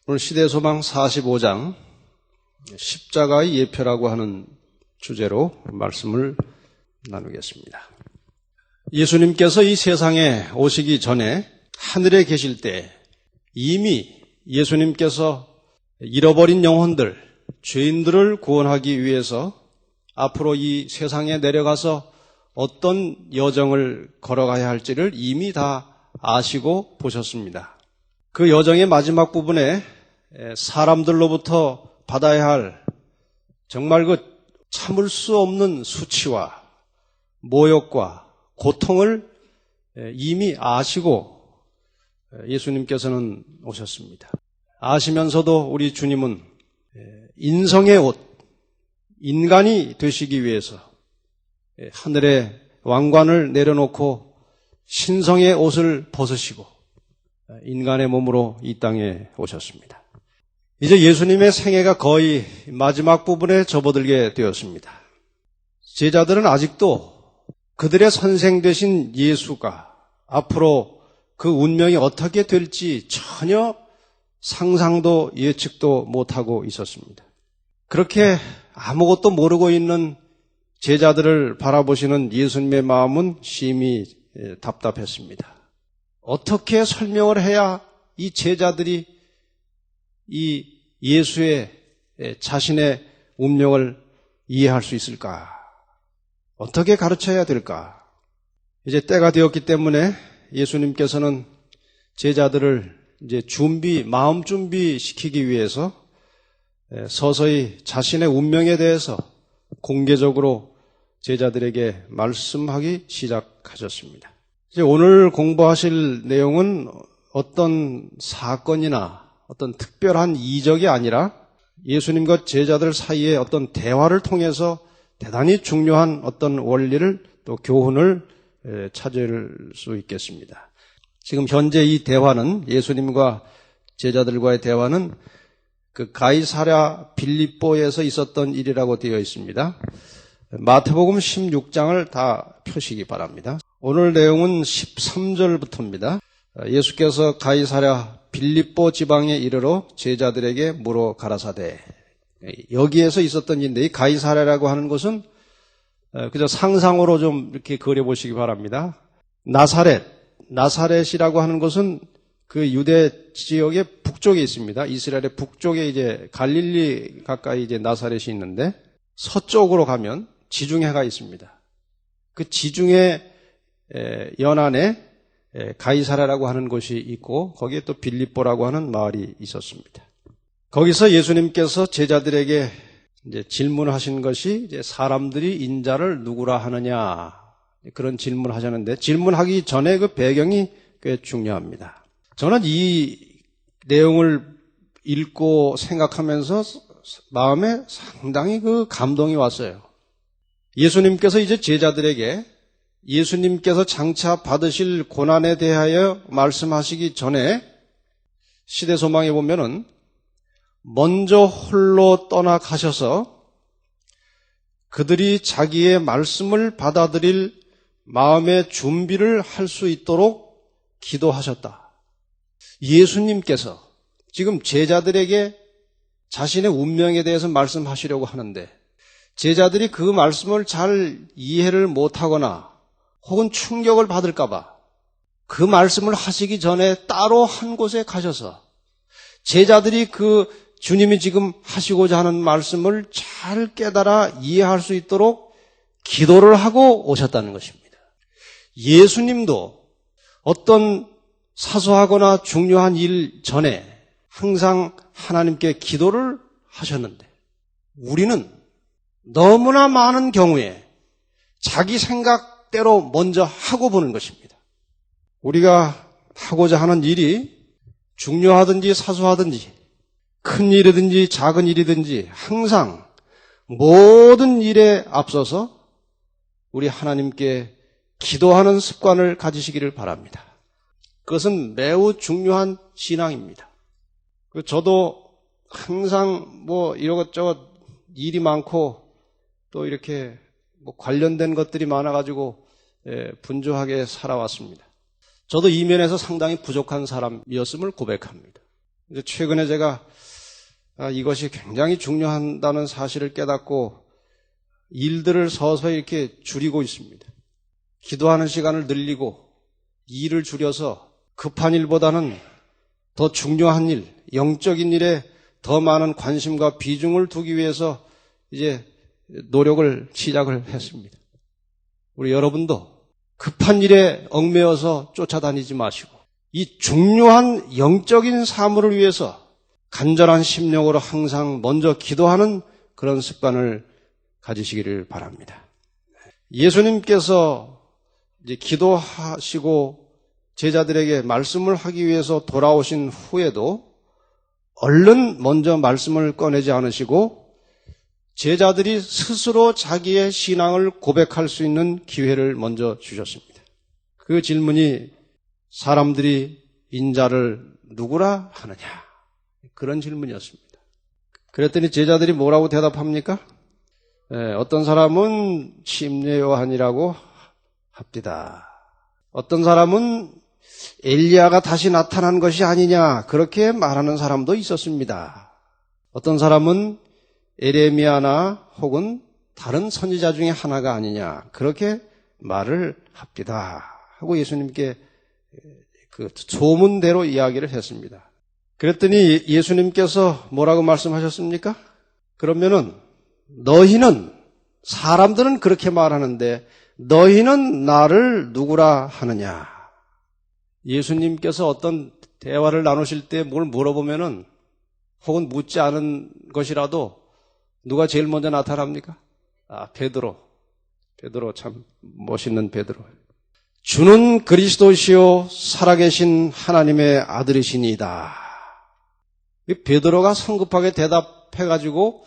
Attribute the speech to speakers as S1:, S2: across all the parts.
S1: 오늘 시대소망 45장 십자가의 예표라고 하는 주제로 말씀을 나누겠습니다. 예수님께서 이 세상에 오시기 전에 하늘에 계실 때 이미 예수님께서 잃어버린 영혼들, 죄인들을 구원하기 위해서 앞으로 이 세상에 내려가서 어떤 여정을 걸어가야 할지를 이미 다 아시고 보셨습니다. 그 여정의 마지막 부분에 사람들로부터 받아야 할 정말 그 참을 수 없는 수치와 모욕과 고통을 이미 아시고 예수님께서는 오셨습니다. 아시면서도 우리 주님은 인성의 옷, 인간이 되시기 위해서 하늘의 왕관을 내려놓고 신성의 옷을 벗으시고 인간의 몸으로 이 땅에 오셨습니다. 이제 예수님의 생애가 거의 마지막 부분에 접어들게 되었습니다. 제자들은 아직도 그들의 선생 되신 예수가 앞으로 그 운명이 어떻게 될지 전혀 상상도 예측도 못하고 있었습니다. 그렇게 아무것도 모르고 있는 제자들을 바라보시는 예수님의 마음은 심히 답답했습니다. 어떻게 설명을 해야 이 제자들이 이 예수의 자신의 운명을 이해할 수 있을까? 어떻게 가르쳐야 될까? 이제 때가 되었기 때문에 예수님께서는 제자들을 이제 마음 준비시키기 위해서 서서히 자신의 운명에 대해서 공개적으로 제자들에게 말씀하기 시작하셨습니다. 이제 오늘 공부하실 내용은 어떤 사건이나 어떤 특별한 이적이 아니라 예수님과 제자들 사이의 어떤 대화를 통해서 대단히 중요한 어떤 원리를 또 교훈을 찾을 수 있겠습니다. 지금 현재 이 대화는 예수님과 제자들과의 대화는 그 가이사랴 빌립보에서 있었던 일이라고 되어 있습니다. 마태복음 16장을 다 펴시기 바랍니다. 오늘 내용은 13절부터입니다. 예수께서 가이사랴 빌립보 지방에 이르러 제자들에게 물어 가라사대. 여기에서 있었던 일인데 이 가이사랴라고 하는 곳은 그저 상상으로 좀 이렇게 그려보시기 바랍니다. 나사렛이라고 하는 곳은 그 유대 지역의 북쪽에 있습니다. 이스라엘의 북쪽에 이제 갈릴리 가까이 이제 나사렛이 있는데 서쪽으로 가면 지중해가 있습니다. 그 지중해 연안에 가이사랴라고 하는 곳이 있고 거기에 또 빌립보라고 하는 마을이 있었습니다. 거기서 예수님께서 제자들에게 이제 질문하신 것이 이제 사람들이 인자를 누구라 하느냐 그런 질문을 하셨는데 질문하기 전에 그 배경이 꽤 중요합니다. 저는 이 내용을 읽고 생각하면서 마음에 상당히 그 감동이 왔어요. 예수님께서 이제 제자들에게 예수님께서 장차 받으실 고난에 대하여 말씀하시기 전에 시대소망에 보면은 먼저 홀로 떠나가셔서 그들이 자기의 말씀을 받아들일 마음의 준비를 할 수 있도록 기도하셨다. 예수님께서 지금 제자들에게 자신의 운명에 대해서 말씀하시려고 하는데 제자들이 그 말씀을 잘 이해를 못하거나 혹은 충격을 받을까 봐 그 말씀을 하시기 전에 따로 한 곳에 가셔서 제자들이 그 주님이 지금 하시고자 하는 말씀을 잘 깨달아 이해할 수 있도록 기도를 하고 오셨다는 것입니다. 예수님도 어떤 사소하거나 중요한 일 전에 항상 하나님께 기도를 하셨는데 우리는 너무나 많은 경우에 자기 생각대로 먼저 하고 보는 것입니다. 우리가 하고자 하는 일이 중요하든지 사소하든지 큰 일이든지 작은 일이든지 항상 모든 일에 앞서서 우리 하나님께 기도하는 습관을 가지시기를 바랍니다. 그것은 매우 중요한 신앙입니다. 저도 항상 이것저것 일이 많고 또 이렇게 관련된 것들이 많아가지고 분주하게 살아왔습니다. 저도 이 면에서 상당히 부족한 사람이었음을 고백합니다. 이제 최근에 제가 이것이 굉장히 중요하다는 사실을 깨닫고 일들을 서서히 이렇게 줄이고 있습니다. 기도하는 시간을 늘리고 일을 줄여서 급한 일보다는 더 중요한 일, 영적인 일에 더 많은 관심과 비중을 두기 위해서 이제 노력을 시작을 했습니다. 우리 여러분도 급한 일에 얽매여서 쫓아다니지 마시고 이 중요한 영적인 사물을 위해서 간절한 심령으로 항상 먼저 기도하는 그런 습관을 가지시기를 바랍니다. 예수님께서 이제 기도하시고 제자들에게 말씀을 하기 위해서 돌아오신 후에도 얼른 먼저 말씀을 꺼내지 않으시고 제자들이 스스로 자기의 신앙을 고백할 수 있는 기회를 먼저 주셨습니다. 그 질문이 사람들이 인자를 누구라 하느냐? 그런 질문이었습니다. 그랬더니 제자들이 뭐라고 대답합니까? 어떤 사람은 침례 요한이라고 합디다. 어떤 사람은 엘리야가 다시 나타난 것이 아니냐 그렇게 말하는 사람도 있었습니다. 어떤 사람은 에레미야나 혹은 다른 선지자 중에 하나가 아니냐 그렇게 말을 합디다 하고 예수님께 그 소문대로 이야기를 했습니다. 그랬더니 예수님께서 뭐라고 말씀하셨습니까? 그러면은 너희는 사람들은 그렇게 말하는데 너희는 나를 누구라 하느냐? 예수님께서 어떤 대화를 나누실 때 뭘 물어보면은 혹은 묻지 않은 것이라도 누가 제일 먼저 나타납니까? 베드로. 베드로 참 멋있는 베드로. 주는 그리스도시요 살아계신 하나님의 아들이시니이다. 베드로가 성급하게 대답해가지고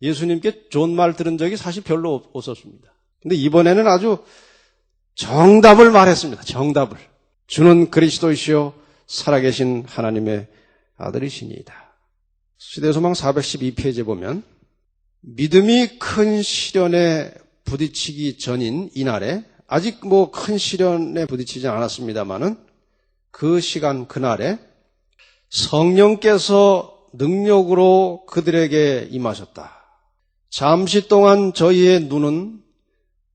S1: 예수님께 좋은 말 들은 적이 사실 별로 없었습니다. 근데 이번에는 아주 정답을 말했습니다. 정답을. 주는 그리스도이시요 살아계신 하나님의 아들이시니이다. 시대소망 412페이지에 보면 믿음이 큰 시련에 부딪히기 전인 이날에 아직 큰 시련에 부딪히지 않았습니다만은 그 시간 그날에 성령께서 능력으로 그들에게 임하셨다. 잠시 동안 저희의 눈은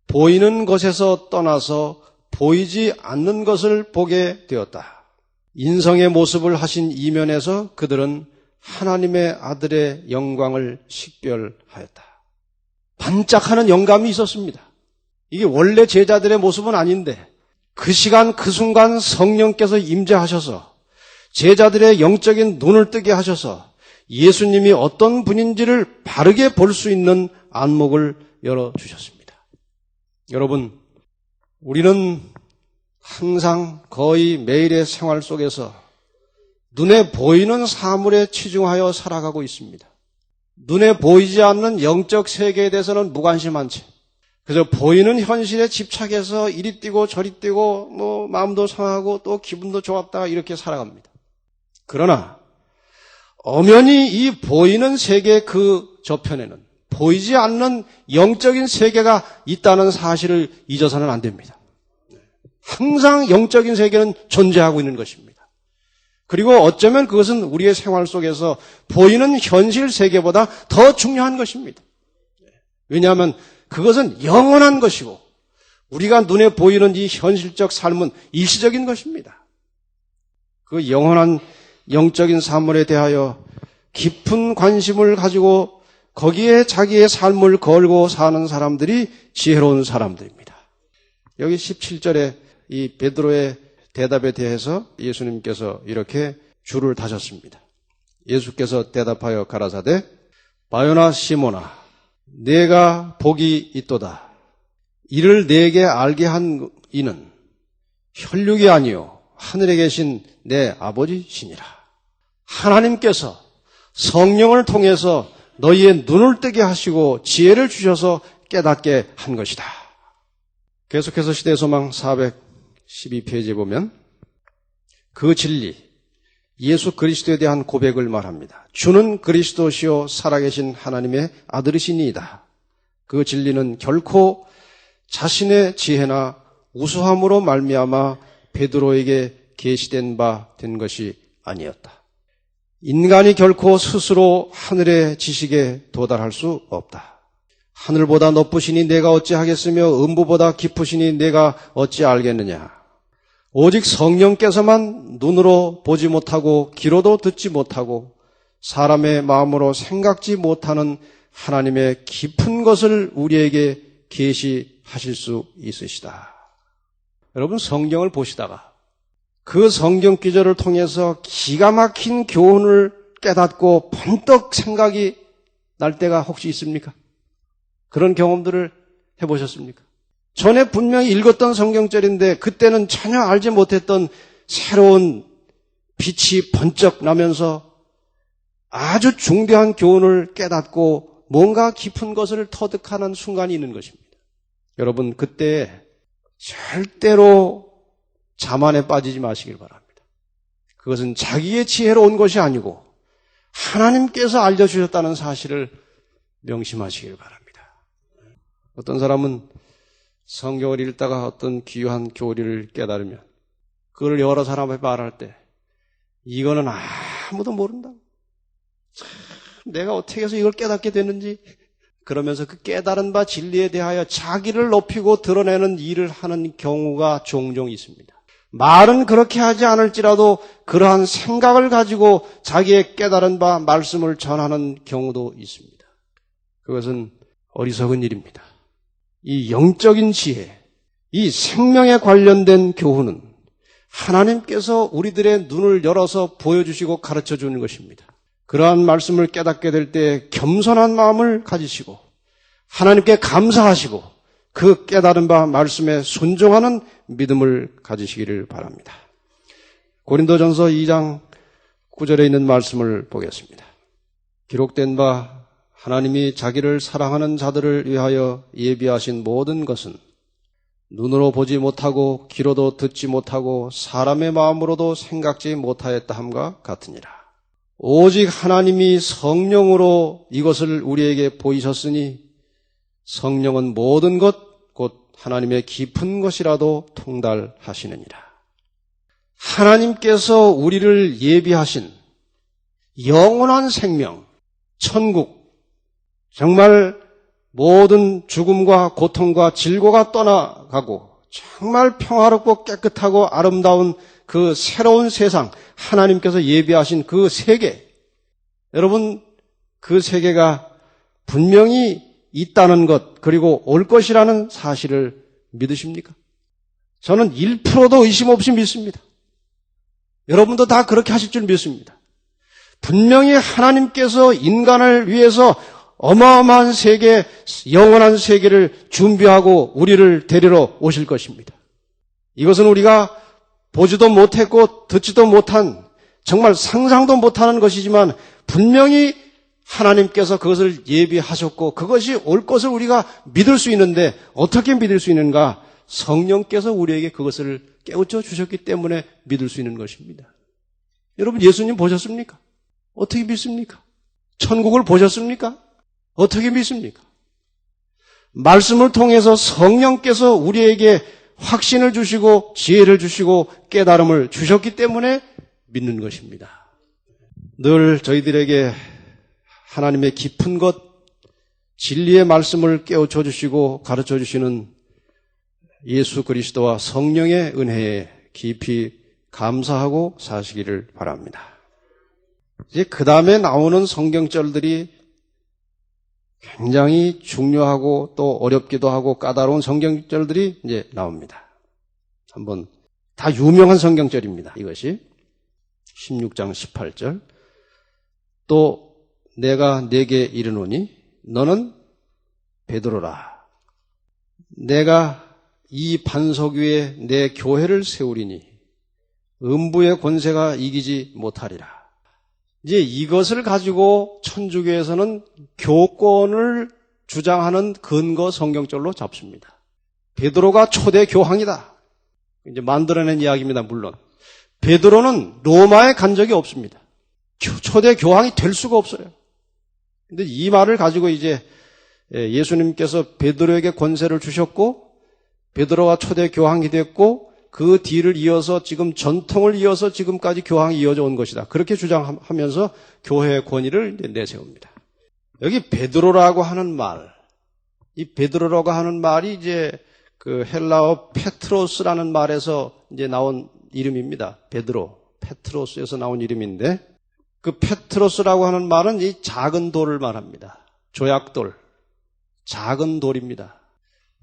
S1: 보이는 것에서 떠나서 보이지 않는 것을 보게 되었다. 인성의 모습을 하신 이면에서 그들은 하나님의 아들의 영광을 식별하였다. 반짝하는 영감이 있었습니다. 이게 원래 제자들의 모습은 아닌데 그 시간 그 순간 성령께서 임재하셔서 제자들의 영적인 눈을 뜨게 하셔서 예수님이 어떤 분인지를 바르게 볼 수 있는 안목을 열어주셨습니다. 여러분, 우리는 항상 거의 매일의 생활 속에서 눈에 보이는 사물에 치중하여 살아가고 있습니다. 눈에 보이지 않는 영적 세계에 대해서는 무관심한 채 그저 보이는 현실에 집착해서 이리 뛰고 저리 뛰고 마음도 상하고 또 기분도 좋았다 이렇게 살아갑니다. 그러나 엄연히 이 보이는 세계 그 저편에는 보이지 않는 영적인 세계가 있다는 사실을 잊어서는 안 됩니다. 항상 영적인 세계는 존재하고 있는 것입니다. 그리고 어쩌면 그것은 우리의 생활 속에서 보이는 현실 세계보다 더 중요한 것입니다. 왜냐하면 그것은 영원한 것이고 우리가 눈에 보이는 이 현실적 삶은 일시적인 것입니다. 그 영원한 영적인 사물에 대하여 깊은 관심을 가지고 거기에 자기의 삶을 걸고 사는 사람들이 지혜로운 사람들입니다. 여기 17절에 이 베드로의 대답에 대해서 예수님께서 이렇게 줄을 다셨습니다. 예수께서 대답하여 가라사대 바요나 시몬아 내가 복이 있도다. 이를 내게 알게 한 이는 혈육이 아니요 하늘에 계신 내 아버지시니라. 하나님께서 성령을 통해서 너희의 눈을 뜨게 하시고 지혜를 주셔서 깨닫게 한 것이다. 계속해서 시대소망 412페이지에 보면 그 진리, 예수 그리스도에 대한 고백을 말합니다. 주는 그리스도시요 살아계신 하나님의 아들이시니이다. 그 진리는 결코 자신의 지혜나 우수함으로 말미암아 베드로에게 계시된 바 된 것이 아니었다. 인간이 결코 스스로 하늘의 지식에 도달할 수 없다. 하늘보다 높으시니 내가 어찌 하겠으며 음부보다 깊으시니 내가 어찌 알겠느냐. 오직 성령께서만 눈으로 보지 못하고 귀로도 듣지 못하고 사람의 마음으로 생각지 못하는 하나님의 깊은 것을 우리에게 계시하실 수 있으시다. 여러분, 성경을 보시다가 그 성경 기절을 통해서 기가 막힌 교훈을 깨닫고 번뜩 생각이 날 때가 혹시 있습니까? 그런 경험들을 해보셨습니까? 전에 분명히 읽었던 성경절인데 그때는 전혀 알지 못했던 새로운 빛이 번쩍 나면서 아주 중대한 교훈을 깨닫고 뭔가 깊은 것을 터득하는 순간이 있는 것입니다. 여러분, 그때 절대로 자만에 빠지지 마시길 바랍니다. 그것은 자기의 지혜로 온 것이 아니고 하나님께서 알려주셨다는 사실을 명심하시길 바랍니다. 어떤 사람은 성경을 읽다가 어떤 귀한 교리를 깨달으면 그걸 여러 사람에게 말할 때 이거는 아무도 모른다. 참, 내가 어떻게 해서 이걸 깨닫게 됐는지 그러면서 그 깨달은 바 진리에 대하여 자기를 높이고 드러내는 일을 하는 경우가 종종 있습니다. 말은 그렇게 하지 않을지라도 그러한 생각을 가지고 자기의 깨달은 바 말씀을 전하는 경우도 있습니다. 그것은 어리석은 일입니다. 이 영적인 지혜, 이 생명에 관련된 교훈은 하나님께서 우리들의 눈을 열어서 보여주시고 가르쳐 주는 것입니다. 그러한 말씀을 깨닫게 될 때 겸손한 마음을 가지시고 하나님께 감사하시고 그 깨달은 바 말씀에 순종하는 믿음을 가지시기를 바랍니다. 고린도전서 2장 9절에 있는 말씀을 보겠습니다. 기록된 바 하나님이 자기를 사랑하는 자들을 위하여 예비하신 모든 것은 눈으로 보지 못하고 귀로도 듣지 못하고 사람의 마음으로도 생각지 못하였다 함과 같으니라. 오직 하나님이 성령으로 이것을 우리에게 보이셨으니 성령은 모든 것 곧 하나님의 깊은 것이라도 통달하시느니라. 하나님께서 우리를 예비하신 영원한 생명, 천국, 정말 모든 죽음과 고통과 질고가 떠나가고 정말 평화롭고 깨끗하고 아름다운 그 새로운 세상, 하나님께서 예비하신 그 세계, 여러분 그 세계가 분명히 있다는 것, 그리고 올 것이라는 사실을 믿으십니까? 저는 1%도 의심 없이 믿습니다. 여러분도 다 그렇게 하실 줄 믿습니다. 분명히 하나님께서 인간을 위해서 어마어마한 세계, 영원한 세계를 준비하고 우리를 데리러 오실 것입니다. 이것은 우리가 보지도 못했고 듣지도 못한, 정말 상상도 못하는 것이지만 분명히 하나님께서 그것을 예비하셨고 그것이 올 것을 우리가 믿을 수 있는데 어떻게 믿을 수 있는가? 성령께서 우리에게 그것을 깨우쳐 주셨기 때문에 믿을 수 있는 것입니다. 여러분, 예수님 보셨습니까? 어떻게 믿습니까? 천국을 보셨습니까? 어떻게 믿습니까? 말씀을 통해서 성령께서 우리에게 확신을 주시고 지혜를 주시고 깨달음을 주셨기 때문에 믿는 것입니다. 늘 저희들에게 하나님의 깊은 것, 진리의 말씀을 깨우쳐 주시고 가르쳐 주시는 예수 그리스도와 성령의 은혜에 깊이 감사하고 사시기를 바랍니다. 이제 그 다음에 나오는 성경절들이 굉장히 중요하고 또 어렵기도 하고 까다로운 성경절들이 이제 나옵니다. 한번 다 유명한 성경절입니다. 이것이 16장 18절. 또 내가 네게 이르노니 너는 베드로라. 내가 이 반석 위에 내 교회를 세우리니 음부의 권세가 이기지 못하리라. 이제 이것을 가지고 천주교에서는 교권을 주장하는 근거 성경절로 잡습니다. 베드로가 초대 교황이다. 이제 만들어낸 이야기입니다, 물론. 베드로는 로마에 간 적이 없습니다. 초대 교황이 될 수가 없어요. 근데 이 말을 가지고 이제 예수님께서 베드로에게 권세를 주셨고 베드로가 초대 교황이 됐고 그 뒤를 이어서 지금 전통을 이어서 지금까지 교황이 이어져 온 것이다. 그렇게 주장하면서 교회의 권위를 내세웁니다. 여기 베드로라고 하는 말, 이 베드로라고 하는 말이 이제 그 헬라어 페트로스라는 말에서 이제 나온 이름입니다. 베드로, 페트로스에서 나온 이름인데 그 페트로스라고 하는 말은 이 작은 돌을 말합니다. 조약돌, 작은 돌입니다.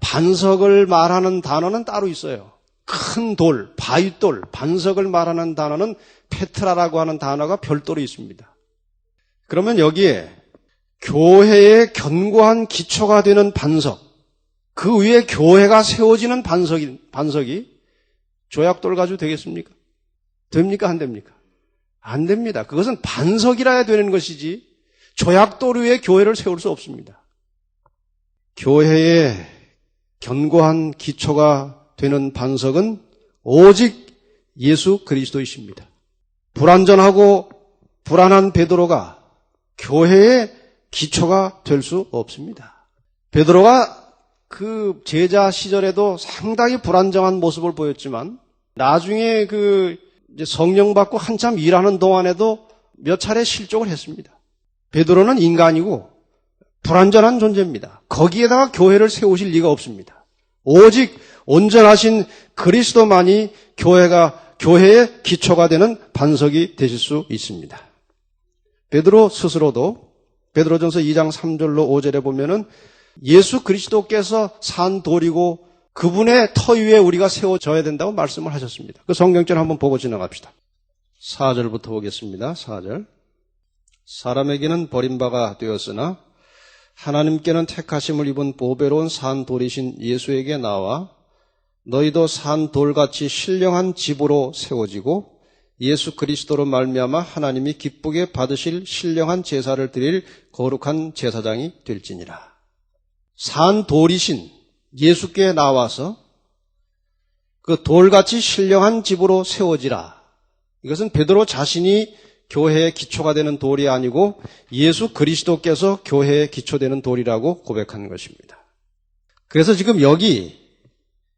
S1: 반석을 말하는 단어는 따로 있어요. 큰 돌, 바위돌, 반석을 말하는 단어는 페트라라고 하는 단어가 별도로 있습니다. 그러면 여기에 교회의 견고한 기초가 되는 반석, 그 위에 교회가 세워지는 반석이 조약돌 가지고 되겠습니까? 됩니까? 안 됩니까? 안 됩니다. 그것은 반석이라야 되는 것이지 조약돌 위에 교회를 세울 수 없습니다. 교회의 견고한 기초가 되는 반석은 오직 예수 그리스도이십니다. 불완전하고 불안한 베드로가 교회의 기초가 될 수 없습니다. 베드로가 그 제자 시절에도 상당히 불안정한 모습을 보였지만 나중에 이제 성령 받고 한참 일하는 동안에도 몇 차례 실족을 했습니다. 베드로는 인간이고 불완전한 존재입니다. 거기에다가 교회를 세우실 리가 없습니다. 오직 온전하신 그리스도만이 교회의 기초가 되는 반석이 되실 수 있습니다. 베드로 스스로도 베드로전서 2장 3절로 5절에 보면은 예수 그리스도께서 산 돌이고 그분의 터 위에 우리가 세워져야 된다고 말씀을 하셨습니다. 그 성경절 한번 보고 지나갑시다. 4절부터 보겠습니다. 4절. 사람에게는 버림바가 되었으나 하나님께는 택하심을 입은 보배로운 산 돌이신 예수에게 나와 너희도 산 돌같이 신령한 집으로 세워지고 예수 그리스도로 말미암아 하나님이 기쁘게 받으실 신령한 제사를 드릴 거룩한 제사장이 될지니라. 산 돌이신 예수께 나와서 그 돌같이 신령한 집으로 세워지라. 이것은 베드로 자신이 교회의 기초가 되는 돌이 아니고 예수 그리스도께서 교회의 기초되는 돌이라고 고백하는 것입니다. 그래서 지금 여기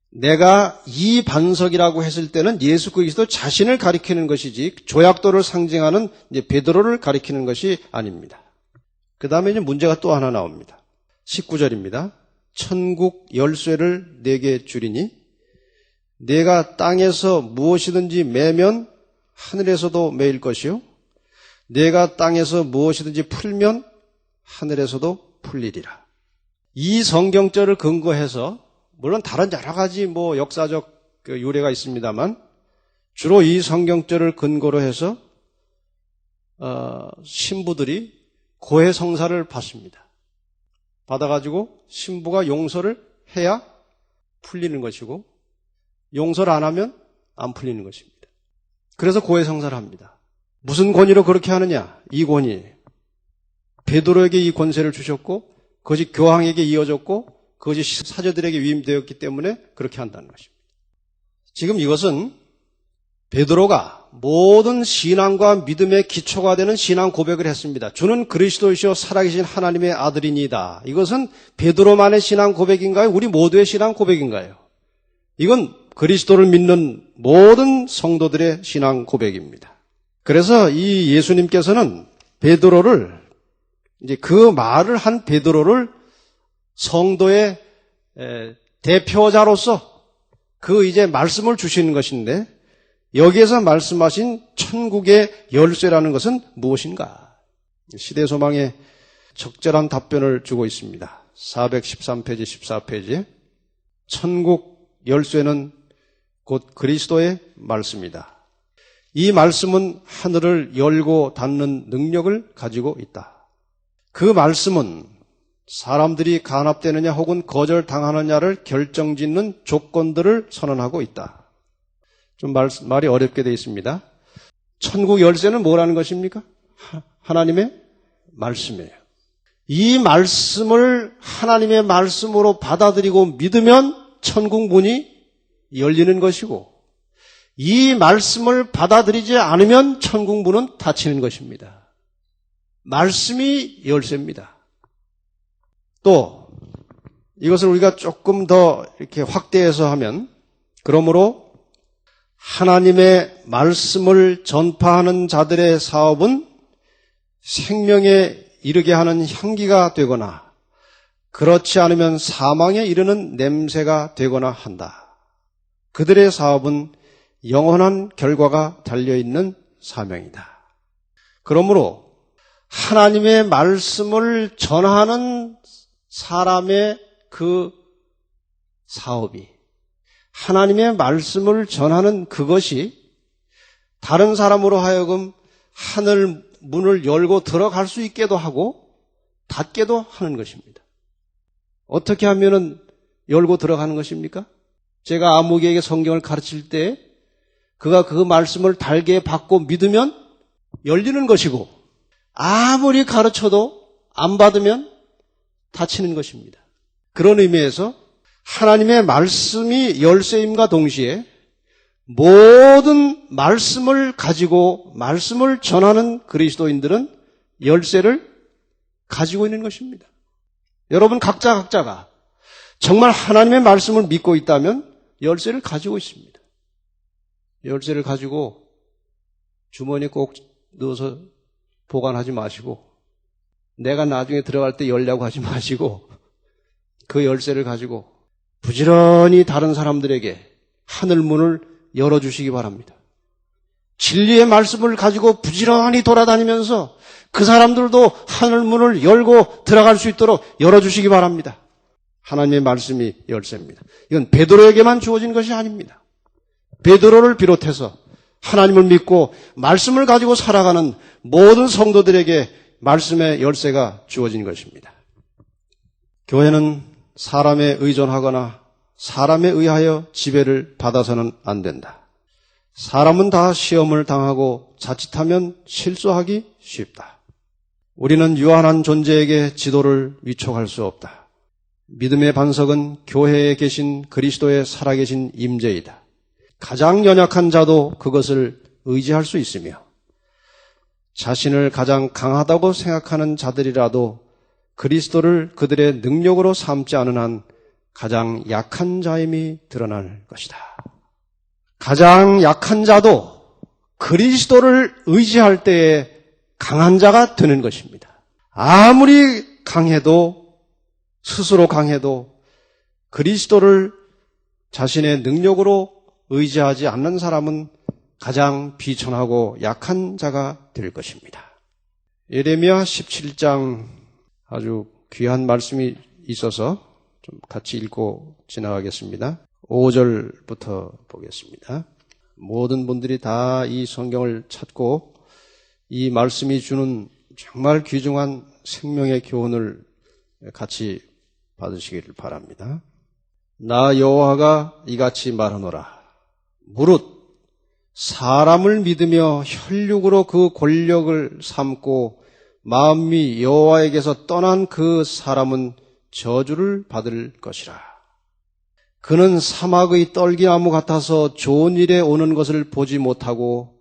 S1: 내가 이 반석이라고 했을 때는 예수 그리스도 자신을 가리키는 것이지 조약돌을 상징하는 이제 베드로를 가리키는 것이 아닙니다. 그 다음에 이제 문제가 또 하나 나옵니다. 19절입니다. 천국 열쇠를 내게 주리니 내가 땅에서 무엇이든지 매면 하늘에서도 매일 것이요 내가 땅에서 무엇이든지 풀면 하늘에서도 풀리리라. 이 성경절을 근거해서 물론 다른 여러 가지 역사적 유래가 있습니다만 주로 이 성경절을 근거로 해서 신부들이 고해 성사를 받습니다. 받아가지고 신부가 용서를 해야 풀리는 것이고 용서를 안 하면 안 풀리는 것입니다. 그래서 고해 성사를 합니다. 무슨 권위로 그렇게 하느냐? 이 권위. 베드로에게 이 권세를 주셨고 그것이 교황에게 이어졌고 그것이 사제들에게 위임되었기 때문에 그렇게 한다는 것입니다. 지금 이것은 베드로가 모든 신앙과 믿음의 기초가 되는 신앙 고백을 했습니다. 주는 그리스도이시오 살아계신 하나님의 아들이니다. 이것은 베드로만의 신앙 고백인가요? 우리 모두의 신앙 고백인가요? 이건 그리스도를 믿는 모든 성도들의 신앙 고백입니다. 그래서 이 예수님께서는 베드로를 이제 그 말을 한 베드로를 성도의 대표자로서 그 이제 말씀을 주시는 것인데 여기에서 말씀하신 천국의 열쇠라는 것은 무엇인가? 시대소망에 적절한 답변을 주고 있습니다. 413페이지, 14페이지에 천국 열쇠는 곧 그리스도의 말씀이다. 이 말씀은 하늘을 열고 닫는 능력을 가지고 있다. 그 말씀은 사람들이 간합되느냐 혹은 거절당하느냐를 결정짓는 조건들을 선언하고 있다. 좀 말이 어렵게 되어 있습니다. 천국 열쇠는 뭐라는 것입니까? 하나님의 말씀이에요. 이 말씀을 하나님의 말씀으로 받아들이고 믿으면 천국 문이 열리는 것이고 이 말씀을 받아들이지 않으면 천국 문은 닫히는 것입니다. 말씀이 열쇠입니다. 또 이것을 우리가 조금 더 이렇게 확대해서 하면 그러므로 하나님의 말씀을 전파하는 자들의 사업은 생명에 이르게 하는 향기가 되거나 그렇지 않으면 사망에 이르는 냄새가 되거나 한다. 그들의 사업은 영원한 결과가 달려있는 사명이다. 그러므로 하나님의 말씀을 전하는 사람의 그 사업이, 하나님의 말씀을 전하는 그것이 다른 사람으로 하여금 하늘 문을 열고 들어갈 수 있게도 하고 닫게도 하는 것입니다. 어떻게 하면은 열고 들어가는 것입니까? 제가 아무개에게 성경을 가르칠 때 그가 그 말씀을 달게 받고 믿으면 열리는 것이고 아무리 가르쳐도 안 받으면 닫히는 것입니다. 그런 의미에서 하나님의 말씀이 열쇠임과 동시에 모든 말씀을 가지고 말씀을 전하는 그리스도인들은 열쇠를 가지고 있는 것입니다. 여러분 각자가 정말 하나님의 말씀을 믿고 있다면 열쇠를 가지고 있습니다. 열쇠를 가지고 주머니에 꼭 넣어서 보관하지 마시고 내가 나중에 들어갈 때 열려고 하지 마시고 그 열쇠를 가지고 부지런히 다른 사람들에게 하늘문을 열어주시기 바랍니다. 진리의 말씀을 가지고 부지런히 돌아다니면서 그 사람들도 하늘문을 열고 들어갈 수 있도록 열어주시기 바랍니다. 하나님의 말씀이 열쇠입니다. 이건 베드로에게만 주어진 것이 아닙니다. 베드로를 비롯해서 하나님을 믿고 말씀을 가지고 살아가는 모든 성도들에게 말씀의 열쇠가 주어진 것입니다. 교회는 사람에 의존하거나 사람에 의하여 지배를 받아서는 안 된다. 사람은 다 시험을 당하고 자칫하면 실수하기 쉽다. 우리는 유한한 존재에게 지도를 위촉할 수 없다. 믿음의 반석은 교회에 계신 그리스도의 살아계신 임재이다. 가장 연약한 자도 그것을 의지할 수 있으며 자신을 가장 강하다고 생각하는 자들이라도 그리스도를 그들의 능력으로 삼지 않은 한 가장 약한 자임이 드러날 것이다. 가장 약한 자도 그리스도를 의지할 때에 강한 자가 되는 것입니다. 아무리 강해도 스스로 강해도 그리스도를 자신의 능력으로 의지하지 않는 사람은 가장 비천하고 약한 자가 될 것입니다. 예레미야 17장 아주 귀한 말씀이 있어서 좀 같이 읽고 지나가겠습니다. 5절부터 보겠습니다. 모든 분들이 다 이 성경을 찾고 이 말씀이 주는 정말 귀중한 생명의 교훈을 같이 받으시기를 바랍니다. 나 여호와가 이같이 말하노라. 무릇 사람을 믿으며 혈육으로 그 권력을 삼고 마음이 여호와에게서 떠난 그 사람은 저주를 받을 것이라. 그는 사막의 떨기나무 같아서 좋은 일에 오는 것을 보지 못하고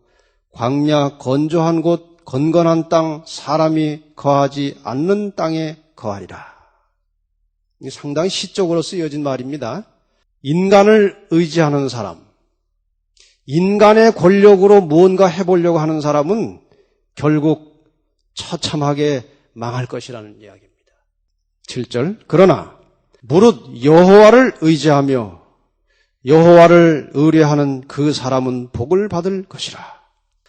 S1: 광야 건조한 곳 건건한 땅 사람이 거하지 않는 땅에 거하리라. 상당히 시적으로 쓰여진 말입니다. 인간을 의지하는 사람, 인간의 권력으로 무언가 해보려고 하는 사람은 결국 처참하게 망할 것이라는 이야기입니다. 7절 그러나 무릇 여호와를 의지하며 여호와를 의뢰하는 그 사람은 복을 받을 것이라.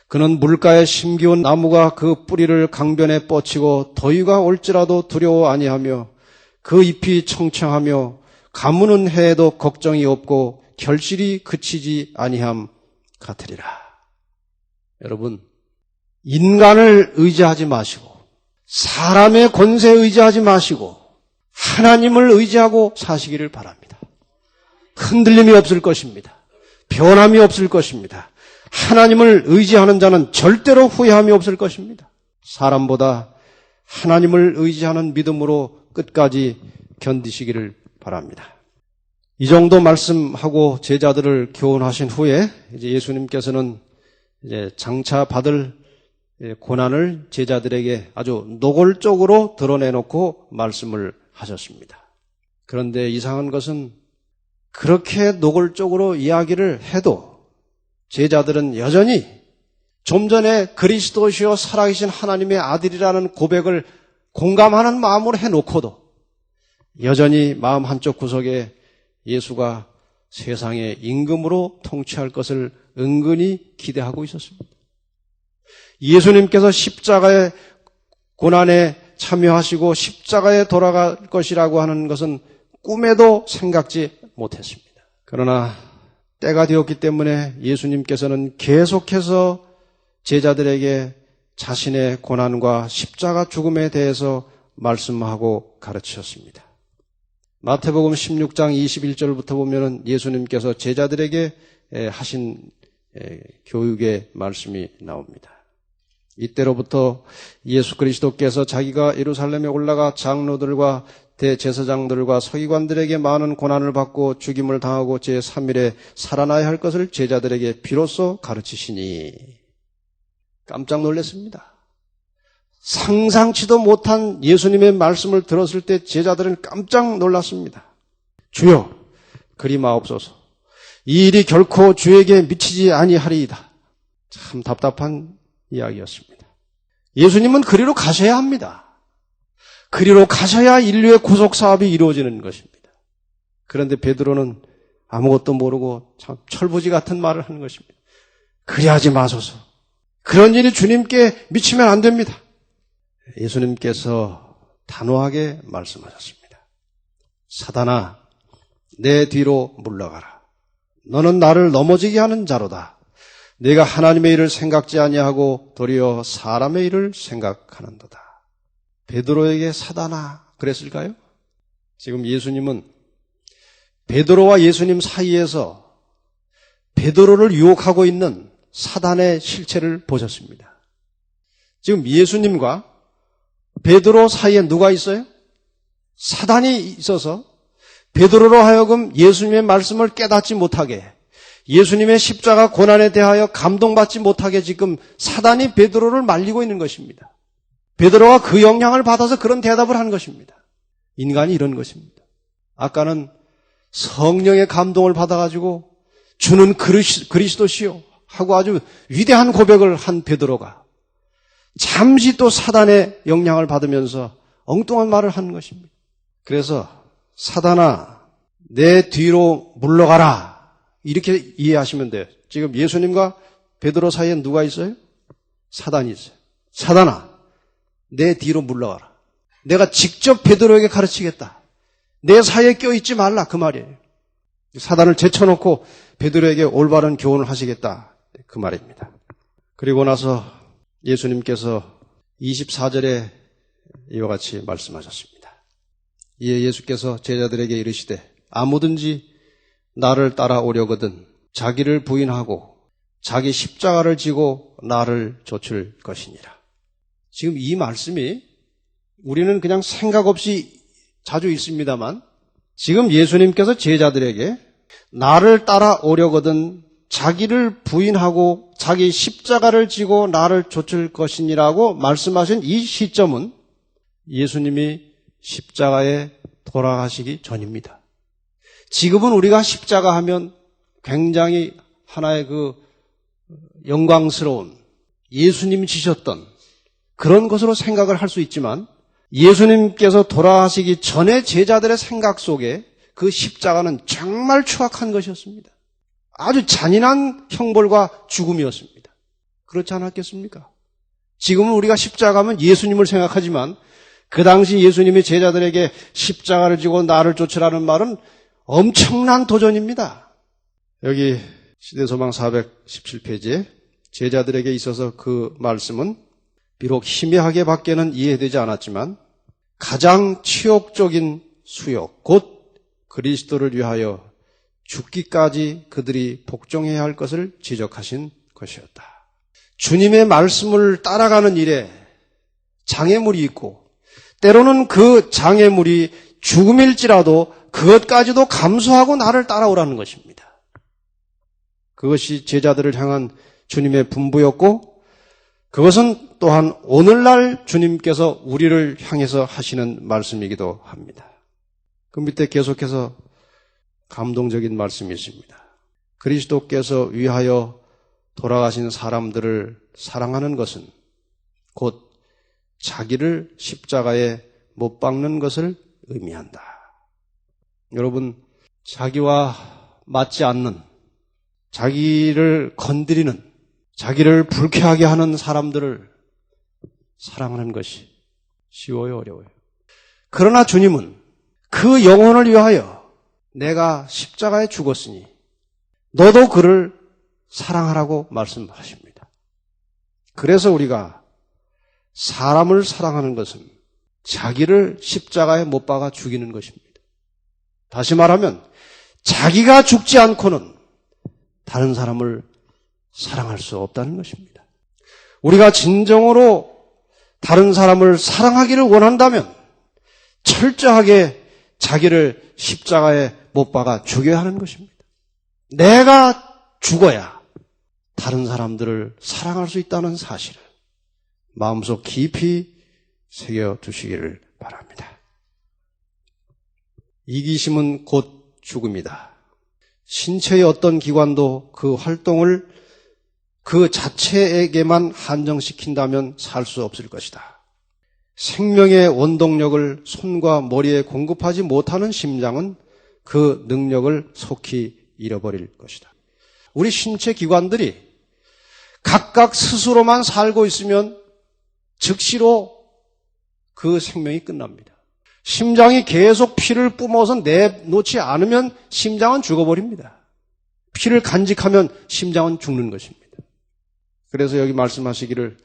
S1: 그는 물가에 심기운 나무가 그 뿌리를 강변에 뻗치고 더위가 올지라도 두려워 아니하며 그 잎이 청청하며 가무는 해에도 걱정이 없고 결실이 그치지 아니함 같으리라. 여러분, 인간을 의지하지 마시고 사람의 권세에 의지하지 마시고 하나님을 의지하고 사시기를 바랍니다. 흔들림이 없을 것입니다. 변함이 없을 것입니다. 하나님을 의지하는 자는 절대로 후회함이 없을 것입니다. 사람보다 하나님을 의지하는 믿음으로 끝까지 견디시기를 바랍니다. 이 정도 말씀하고 제자들을 교훈하신 후에 이제 예수님께서는 이제 장차 받을 고난을 제자들에게 아주 노골적으로 드러내놓고 말씀을 하셨습니다. 그런데 이상한 것은 그렇게 노골적으로 이야기를 해도 제자들은 여전히 좀 전에 그리스도시요 살아계신 하나님의 아들이라는 고백을 공감하는 마음으로 해놓고도 여전히 마음 한쪽 구석에 예수가 세상의 임금으로 통치할 것을 은근히 기대하고 있었습니다. 예수님께서 십자가의 고난에 참여하시고 십자가에 돌아갈 것이라고 하는 것은 꿈에도 생각지 못했습니다. 그러나 때가 되었기 때문에 예수님께서는 계속해서 제자들에게 자신의 고난과 십자가 죽음에 대해서 말씀하고 가르치셨습니다. 마태복음 16장 21절부터 보면은 예수님께서 제자들에게 하신 교육의 말씀이 나옵니다. 이때로부터 예수 그리스도께서 자기가 예루살렘에 올라가 장로들과 대제사장들과 서기관들에게 많은 고난을 받고 죽임을 당하고 제3일에 살아나야 할 것을 제자들에게 비로소 가르치시니 깜짝 놀랐습니다. 상상치도 못한 예수님의 말씀을 들었을 때 제자들은 깜짝 놀랐습니다. 주여 그리 마옵소서. 이 일이 결코 주에게 미치지 아니하리이다. 참 답답한 이야기였습니다. 예수님은 그리로 가셔야 합니다. 그리로 가셔야 인류의 구속사업이 이루어지는 것입니다. 그런데 베드로는 아무것도 모르고 참 철부지 같은 말을 하는 것입니다. 그리하지 마소서. 그런 일이 주님께 미치면 안 됩니다. 예수님께서 단호하게 말씀하셨습니다. 사단아, 내 뒤로 물러가라. 너는 나를 넘어지게 하는 자로다. 내가 하나님의 일을 생각지 아니하고 도리어 사람의 일을 생각하는도다. 베드로에게 사단아 그랬을까요? 지금 예수님은 베드로와 예수님 사이에서 베드로를 유혹하고 있는 사단의 실체를 보셨습니다. 지금 예수님과 베드로 사이에 누가 있어요? 사단이 있어서 베드로로 하여금 예수님의 말씀을 깨닫지 못하게, 예수님의 십자가 고난에 대하여 감동받지 못하게 지금 사단이 베드로를 말리고 있는 것입니다. 베드로가 그 영향을 받아서 그런 대답을 한 것입니다. 인간이 이런 것입니다. 아까는 성령의 감동을 받아가지고 주는 그리스도시요 하고 아주 위대한 고백을 한 베드로가 잠시 또 사단의 영향을 받으면서 엉뚱한 말을 하는 것입니다. 그래서 사단아 내 뒤로 물러가라 이렇게 이해하시면 돼요. 지금 예수님과 베드로 사이에 누가 있어요? 사단이 있어요. 사단아 내 뒤로 물러가라. 내가 직접 베드로에게 가르치겠다. 내 사이에 껴있지 말라 그 말이에요. 사단을 제쳐놓고 베드로에게 올바른 교훈을 하시겠다 그 말입니다. 그리고 나서 예수님께서 24절에 이와 같이 말씀하셨습니다. 이에 예수께서 제자들에게 이르시되 아무든지 나를 따라오려거든 자기를 부인하고 자기 십자가를 지고 나를 좇을 것이니라. 지금 이 말씀이 우리는 그냥 생각 없이 자주 있습니다만 지금 예수님께서 제자들에게 나를 따라오려거든 자기를 부인하고 자기 십자가를 지고 나를 좇을 것이니라고 말씀하신 이 시점은 예수님이 십자가에 돌아가시기 전입니다. 지금은 우리가 십자가 하면 굉장히 하나의 그 영광스러운 예수님이 지셨던 그런 것으로 생각을 할 수 있지만 예수님께서 돌아가시기 전에 제자들의 생각 속에 그 십자가는 정말 추악한 것이었습니다. 아주 잔인한 형벌과 죽음이었습니다. 그렇지 않았겠습니까? 지금은 우리가 십자가 하면 예수님을 생각하지만 그 당시 예수님이 제자들에게 십자가를 지고 나를 좇으라는 말은 엄청난 도전입니다. 여기 시대소망 417페이지에 제자들에게 있어서 그 말씀은 비록 희미하게 밖에는 이해되지 않았지만 가장 치욕적인 수욕, 곧 그리스도를 위하여 죽기까지 그들이 복종해야 할 것을 지적하신 것이었다. 주님의 말씀을 따라가는 일에 장애물이 있고 때로는 그 장애물이 죽음일지라도 그것까지도 감수하고 나를 따라오라는 것입니다. 그것이 제자들을 향한 주님의 분부였고 그것은 또한 오늘날 주님께서 우리를 향해서 하시는 말씀이기도 합니다. 그 밑에 계속해서 감동적인 말씀이 있습니다. 그리스도께서 위하여 돌아가신 사람들을 사랑하는 것은 곧 자기를 십자가에 못 박는 것을 의미한다. 여러분, 자기와 맞지 않는, 자기를 건드리는, 자기를 불쾌하게 하는 사람들을 사랑하는 것이 쉬워요, 어려워요? 그러나 주님은 그 영혼을 위하여 내가 십자가에 죽었으니 너도 그를 사랑하라고 말씀하십니다. 그래서 우리가 사람을 사랑하는 것은 자기를 십자가에 못 박아 죽이는 것입니다. 다시 말하면 자기가 죽지 않고는 다른 사람을 사랑할 수 없다는 것입니다. 우리가 진정으로 다른 사람을 사랑하기를 원한다면 철저하게 자기를 십자가에 못 박아 죽여야 하는 것입니다. 내가 죽어야 다른 사람들을 사랑할 수 있다는 사실을 마음속 깊이 새겨두시기를 바랍니다. 이기심은 곧 죽음이다. 신체의 어떤 기관도 그 활동을 그 자체에게만 한정시킨다면 살 수 없을 것이다. 생명의 원동력을 손과 머리에 공급하지 못하는 심장은 그 능력을 속히 잃어버릴 것이다. 우리 신체 기관들이 각각 스스로만 살고 있으면 즉시로 그 생명이 끝납니다. 심장이 계속 피를 뿜어서 내놓지 않으면 심장은 죽어버립니다. 피를 간직하면 심장은 죽는 것입니다. 그래서 여기 말씀하시기를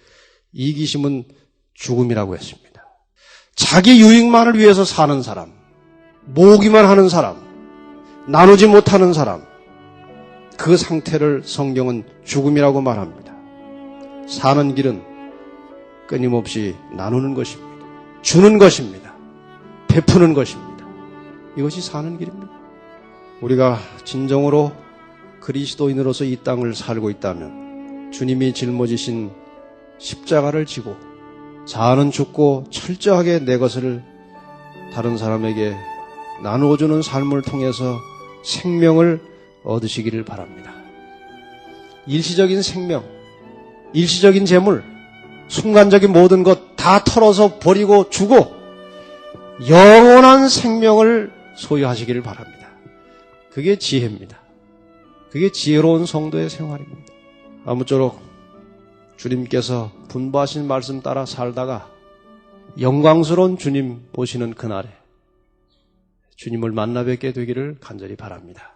S1: 이기심은 죽음이라고 했습니다. 자기 유익만을 위해서 사는 사람, 모으기만 하는 사람, 나누지 못하는 사람, 그 상태를 성경은 죽음이라고 말합니다. 사는 길은 끊임없이 나누는 것입니다. 주는 것입니다. 베푸는 것입니다. 이것이 사는 길입니다. 우리가 진정으로 그리스도인으로서 이 땅을 살고 있다면 주님이 짊어지신 십자가를 지고 자아는 죽고 철저하게 내 것을 다른 사람에게 나누어주는 삶을 통해서 생명을 얻으시기를 바랍니다. 일시적인 생명, 일시적인 재물, 순간적인 모든 것 다 털어서 버리고 주고 영원한 생명을 소유하시기를 바랍니다. 그게 지혜입니다. 그게 지혜로운 성도의 생활입니다. 아무쪼록 주님께서 분부하신 말씀 따라 살다가 영광스러운 주님 보시는 그날에 주님을 만나 뵙게 되기를 간절히 바랍니다.